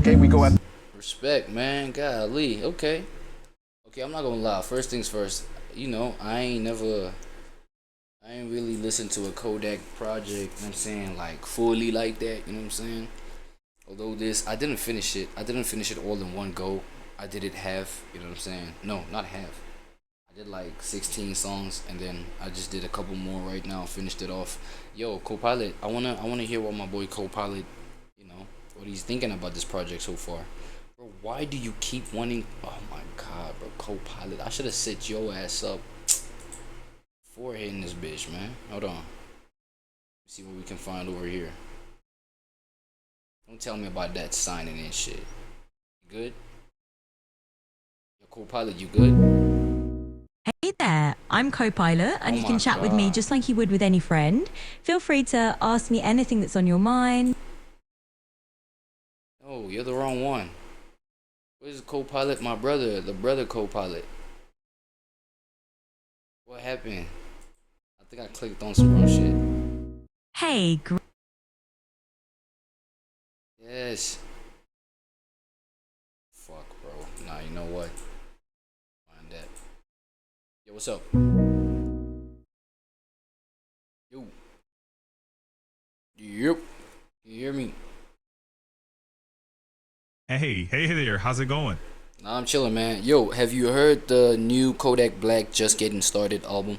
Okay, we go at. Respect, man. Golly. Okay. Okay, I'm not gonna lie. First things first. I ain't really listened to a Kodak project. You know what I'm saying, like fully like that. You know what I'm saying? Although I didn't finish it. I didn't finish it all in one go. I did it half. You know what I'm saying? No, not half. I did like 16 songs, and then I just did a couple more right now. Finished it off. Yo, Copilot. I wanna hear what my boy Copilot, what he's thinking about this project so far. Bro, why do you keep wanting? Oh my God, bro, Copilot. I should have set your ass up before hitting this bitch, man. Hold on. See what we can find over here. Don't tell me about that signing in shit. You good? Yo, Copilot, you good? Hey there, I'm Copilot, Oh and you my can chat with me God. just like you would with any friend. Feel free to ask me anything that's on your mind. Oh, you're the wrong one. Where's Copilot? My brother, the brother Copilot. What happened? I think I clicked on some wrong shit. Hey, Yes. Fuck, bro. Nah, you know what? Find that. Yo, what's up? Yo. Yep. You hear me? Hey there, how's it going? Nah, I'm chilling, man. Yo, have you heard the new Kodak Black Just Getting Started album?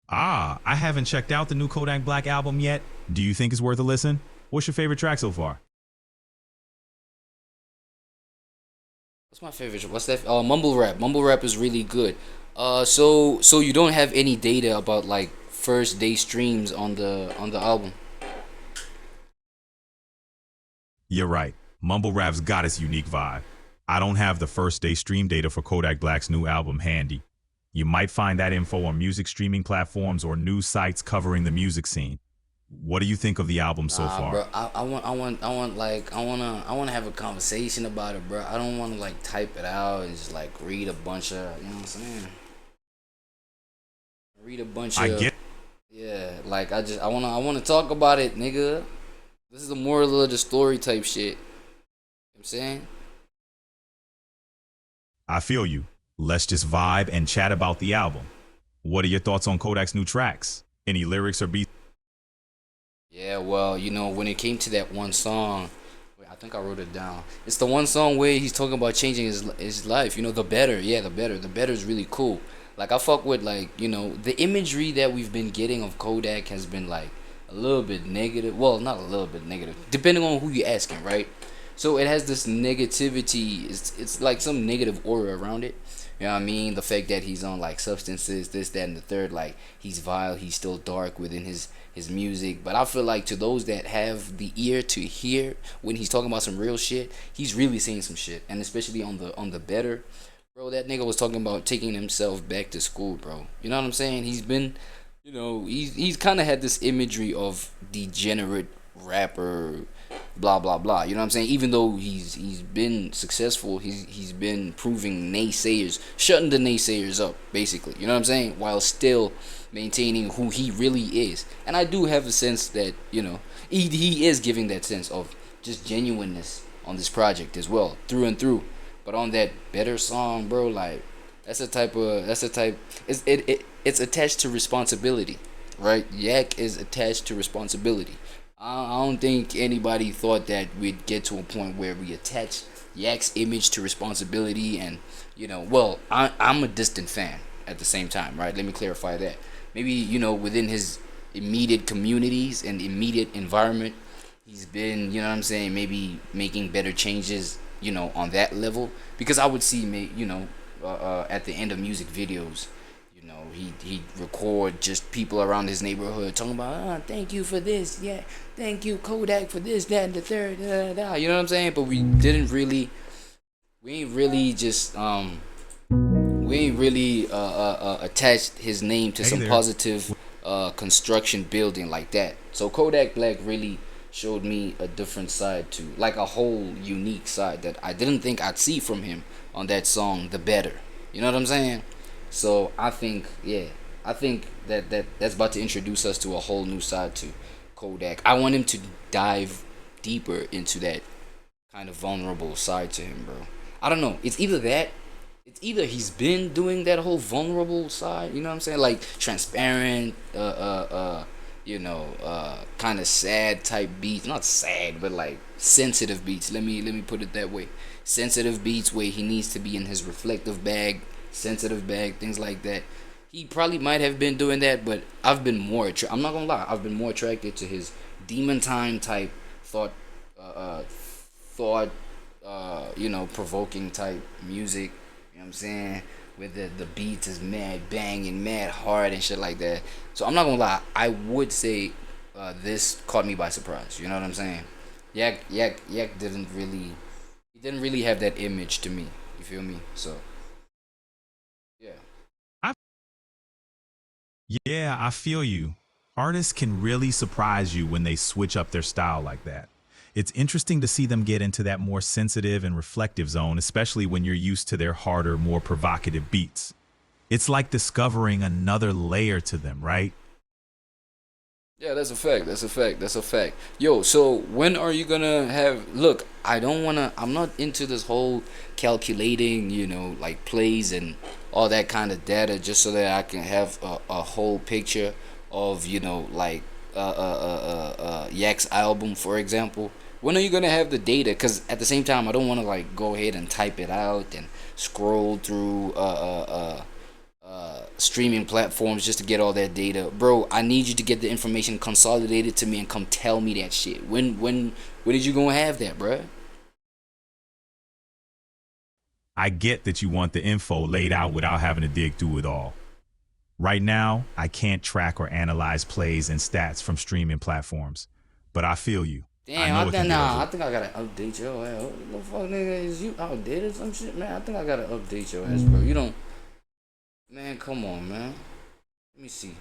I haven't checked out the new Kodak Black album yet. Do you think it's worth a listen? What's your favorite track so far? What's my favorite? What's that? Mumble rap. Mumble rap is really good. So you don't have any data about like first day streams on the album. You're right. Mumble rap's got its unique vibe. I don't have the first day stream data for Kodak Black's new album handy. You might find that info on music streaming platforms or news sites covering the music scene. What do you think of the album so Nah, far? bro. I want to have a conversation about it, bro. I don't want to like type it out and just like read a bunch of, you know what I'm saying? Read a bunch I of, get yeah. Like I wanna talk about it, nigga. This is the moral of the story type shit. You know what I'm saying? I feel you. Let's just vibe and chat about the album. What are your thoughts on Kodak's new tracks? Any lyrics or beats? Yeah, well, when it came to that one song, wait, I think I wrote it down. It's the one song where he's talking about changing his life. The better. Yeah, the better. The better is really cool. Like I fuck with like the imagery that we've been getting of Kodak has been like a little bit negative. Well, not a little bit negative, depending on who you're asking, right? So it has this negativity. It's like some negative aura around it. You know what I mean? The fact that he's on like substances, this, that, and the third. Like he's vile. He's still dark within his music. But I feel like to those that have the ear to hear when he's talking about some real shit, he's really saying some shit. And especially on the better, bro. That nigga was talking about taking himself back to school, bro. You know what I'm saying? He's been, he's kind of had this imagery of degenerate rapper, blah blah blah. You know what I'm saying? Even though he's been successful, he's been proving naysayers, shutting the naysayers up, basically. You know what I'm saying? While still maintaining who he really is. And I do have a sense that he is giving that sense of just genuineness on this project as well, through and through. But on that better song, bro, like that's the type. It's attached to responsibility, right? Yak is attached to responsibility. I don't think anybody thought that we'd get to a point where we attach Yak's image to responsibility, and well, I'm a distant fan at the same time, right? Let me clarify that. Maybe within his immediate communities and immediate environment, he's been, you know what I'm saying, maybe making better changes, on that level. Because I would see, at the end of music videos, he'd record just people around his neighborhood talking about, thank you for this, yeah, thank you Kodak for this, that, and the third, da, da, da. You know what I'm saying? But we ain't really just we ain't really attached his name to Hey some there. positive construction building like that. So Kodak Black really showed me a different side to, like, a whole unique side that I didn't think I'd see from him on that song The Better. You know what I'm saying? So I think, yeah, I think that's about to introduce us to a whole new side to Kodak. I want him to dive deeper into that kind of vulnerable side to him, bro. I don't know. It's either that. It's either he's been doing that whole vulnerable side, you know what I'm saying, like transparent, kind of sad type beats. Not sad, but like sensitive beats. Let me put it that way. Sensitive beats where he needs to be in his reflective bag, sensitive bag, things like that. He probably might have been doing that, but I've been more. I'm not gonna lie. I've been more attracted to his demon time type thought, thought, provoking type music. You know what I'm saying? Where the beats is mad banging, mad hard and shit like that. So I'm not gonna lie. I would say this caught me by surprise. You know what I'm saying? Yak didn't really have that image to me. You feel me? So yeah. I, yeah, I feel you. Artists can really surprise you when they switch up their style like that. It's interesting to see them get into that more sensitive and reflective zone, especially when you're used to their harder, more provocative beats. It's like discovering another layer to them, right? Yeah, that's a fact. That's a fact. That's a fact. Yo, so when are you gonna have? Look, I don't wanna. I'm not into this whole calculating, like plays and all that kind of data, just so that I can have a whole picture of, like Yak's album, for example. When are you gonna have the data? Cause at the same time, I don't wanna like go ahead and type it out and scroll through streaming platforms just to get all that data, bro. I need you to get the information consolidated to me and come tell me that shit. When did you gonna have that, bro? I get that you want the info laid out without having to dig through it all. Right now, I can't track or analyze plays and stats from streaming platforms, but I feel you. I Damn, know it can get I over. think I gotta update your ass. What the fuck, nigga? Is you outdated or some shit, man? I think I gotta update your ass, bro. You don't, man. Come on, man. Let me see.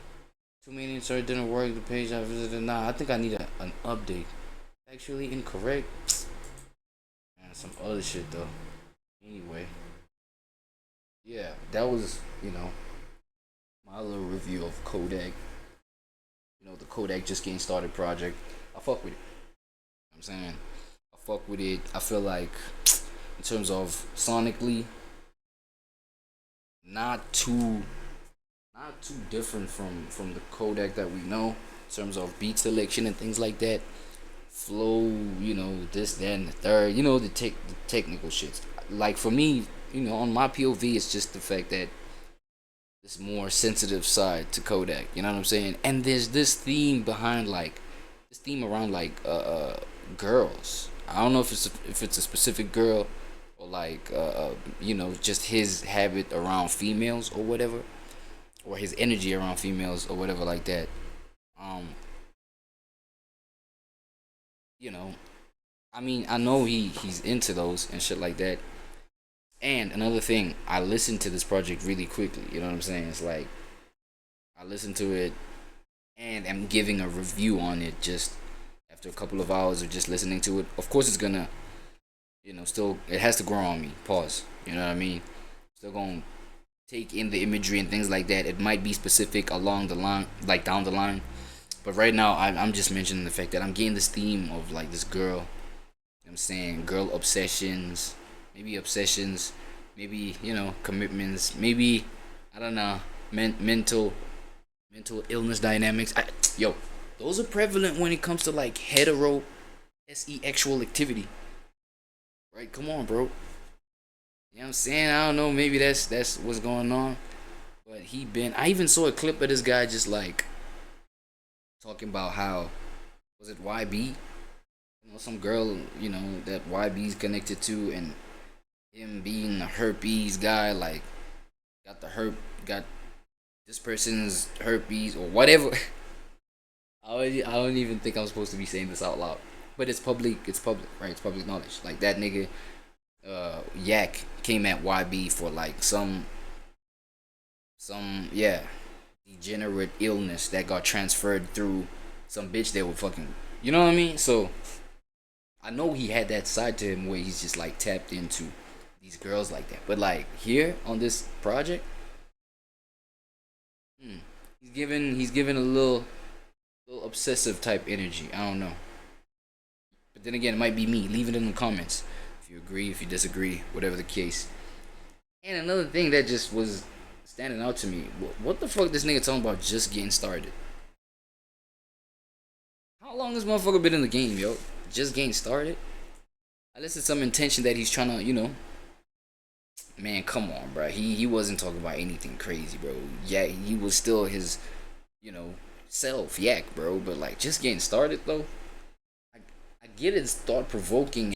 Too many inserts didn't work. The page I visited. Nah, I think I need an update. Actually incorrect. Man, some other shit though. Anyway, yeah, that was my little review of Kodak. The Kodak just getting started project. I fuck with it. You know what I'm saying, I fuck with it. I feel like in terms of sonically, not too different from the Kodak that we know in terms of beat selection and things like that. Flow, this, that, and the third. The technical shit. Like for me, on my POV, it's just the fact that this more sensitive side to Kodak. You know what I'm saying? And there's this theme behind like this theme around like girls. I don't know if it's a specific girl or like just his habit around females or whatever, or his energy around females or whatever like that. Um, you know, I mean, I know he's into those and shit like that. And another thing, I listened to this project really quickly. You know what I'm saying? It's like I listened to it and am giving a review on it just after a couple of hours of just listening to it. Of course, it's gonna, still it has to grow on me. Pause. You know what I mean? Still gonna take in the imagery and things like that. It might be specific along the line, like down the line. But right now, I'm just mentioning the fact that I'm getting this theme of like this girl. You know what I'm saying, girl obsessions, maybe commitments, maybe I don't know, mental illness dynamics. Yo, those are prevalent when it comes to like hetero sexual activity, right? Come on, bro. You know what I'm saying? I don't know. Maybe that's what's going on. But I even saw a clip of this guy just like talking about how was it YB? Some girl that YB's connected to, and him being a herpes guy, like got this person's herpes or whatever. I don't even think I'm supposed to be saying this out loud, but it's public. It's public, right? It's public knowledge. Like that nigga, YAK came at YB for like some degenerate illness that got transferred through some bitch they were fucking. You know what I mean? So I know he had that side to him where he's just like tapped into these girls like that. But like here on this project, he's given a little obsessive type energy. I don't know. But then again, it might be me. Leave it in the comments if you agree, if you disagree, whatever the case. And another thing that just was standing out to me, what the fuck this nigga talking about just getting started? How long this motherfucker been in the game, yo? Just getting started? Unless it's some intention that he's trying to, man, come on, bro. He wasn't talking about anything crazy, bro. Yeah, he was still his, self, YAK, bro. But like, just getting started though. I get it's thought provoking